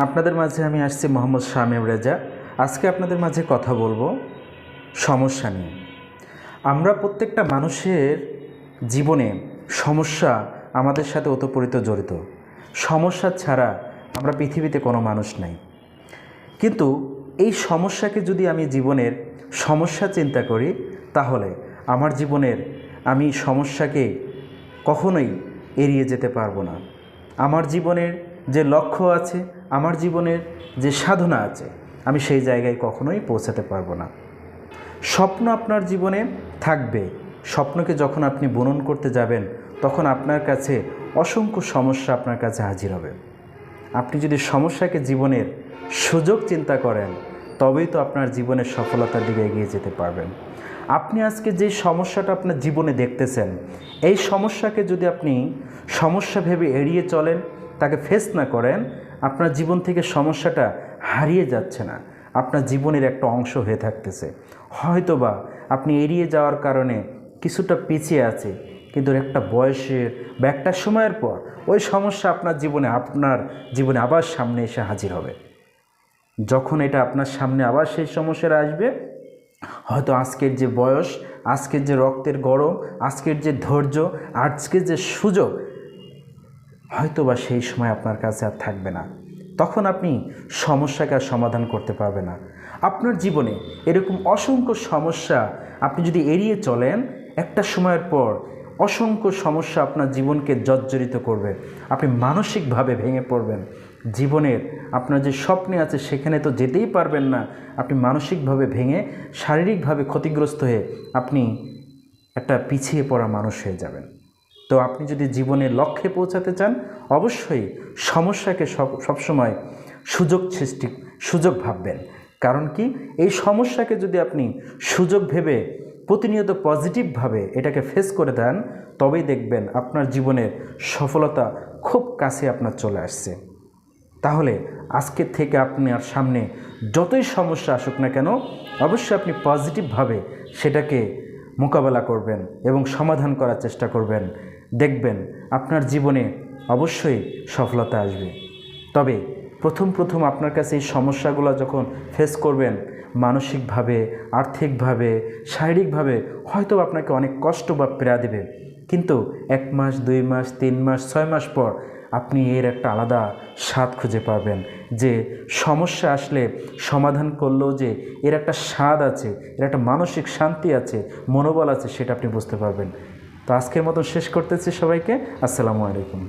আপনাদের মাঝে আমি আসছি মোহাম্মদ শামীম রেজা। আজকে আপনাদের মাঝে কথা বলবো সমস্যা নিয়ে। আমরা প্রত্যেকটা মানুষের জীবনে সমস্যা আমাদের সাথে ওতপ্রোত জড়িত। সমস্যা ছাড়া আমরা পৃথিবীতে কোনো মানুষ নাই। কিন্তু এই সমস্যাকে যদি আমি জীবনের সমস্যা চিন্তা করি, তাহলে আমার জীবনের আমি সমস্যাকে কখনোই এড়িয়ে যেতে পারবো না। আমার জীবনের যে লক্ষ্য আছে, আমার জীবনের যে সাধনা আছে, আমি সেই জায়গায় কখনোই পৌঁছাতে পারবো না। স্বপ্ন আপনার জীবনে থাকবে। স্বপ্নকে যখন আপনি বুনন করতে যাবেন, তখন আপনার কাছে অসংখ্য সমস্যা আপনার কাছে হাজির হবে। আপনি যদি সমস্যাকে জীবনের সুযোগ চিন্তা করেন, তবেই তো আপনার জীবনের সফলতার দিকে এগিয়ে যেতে পারবেন। আপনি আজকে যে সমস্যাটা আপনার জীবনে দেখতেছেন, এই সমস্যাকে যদি আপনি সমস্যা ভেবে এড়িয়ে চলেন, তাকে ফেস না করেন, আপনার জীবন থেকে সমস্যাটা হারিয়ে যাচ্ছে না, আপনার জীবনের একটা অংশ হয়ে থাকতেছে। হয়তোবা আপনি এড়িয়ে যাওয়ার কারণে কিছুটা পিছিয়ে আছে, কিন্তু একটা বয়সের বা একটা সময়ের পর ওই সমস্যা আপনার জীবনে আবার সামনে এসে হাজির হবে। যখন এটা আপনার সামনে আবার সেই সমস্যাটা আসবে, হয়তো আজকের যে বয়স, আজকের যে রক্তের গরম, আজকের যে ধৈর্য, আজকের যে সুযোগ, হয়তোবা সেই সময় আপনার কাছে আর থাকবে না। তখন আপনি সমস্যাকে আর সমাধান করতে পারবেন না। আপনার জীবনে এরকম অসংখ্য সমস্যা আপনি যদি এড়িয়ে চলেন, একটা সময়ের পর অসংখ্য সমস্যা আপনার জীবনকে জর্জরিত করবে। আপনি মানসিকভাবে ভেঙে পড়বেন। জীবনের আপনার যে স্বপ্নে আছে সেখানে তো যেতেই পারবেন না। আপনি মানসিকভাবে ভেঙে, শারীরিকভাবে ক্ষতিগ্রস্ত হয়ে আপনি একটা পিছিয়ে পড়া মানুষ হয়ে যাবেন। তো আপনি যদি জীবনের লক্ষ্যে পৌঁছাতে চান, অবশ্যই সমস্যাকে সবসময় সুযোগ ভাববেন। কারণ কি, এই সমস্যাকে যদি আপনি সুযোগ ভেবে প্রতিনিয়ত পজিটিভভাবে এটাকে ফেস করে দেন, তবেই দেখবেন আপনার জীবনের সফলতা খুব কাছে আপনার চলে আসছে। তাহলে আজকের থেকে আপনার সামনে যতই সমস্যা আসুক না কেন, অবশ্যই আপনি পজিটিভভাবে সেটাকে মোকাবেলা করবেন এবং সমাধান করার চেষ্টা করবেন। দেখবেন আপনার জীবনে অবশ্যই সফলতা আসবে। তবে প্রথম আপনার কাছে এই সমস্যাগুলো যখন ফেস করবেন, মানসিকভাবে, আর্থিকভাবে, শারীরিকভাবে হয়তো আপনাকে অনেক কষ্ট বা পীড়া দেবে, কিন্তু 1 মাস, 2 মাস, 3 মাস, 6 মাস পর আপনি এর একটা আলাদা স্বাদ খুঁজে পাবেন। যে সমস্যা আসলে সমাধান করলেও যে এর একটা স্বাদ আছে, এর একটা মানসিক শান্তি আছে, মনোবল আছে, সেটা আপনি বুঝতে পারবেন। তো আজকের মতো শেষ করতেছি। সবাইকে আসসালামু আলাইকুম।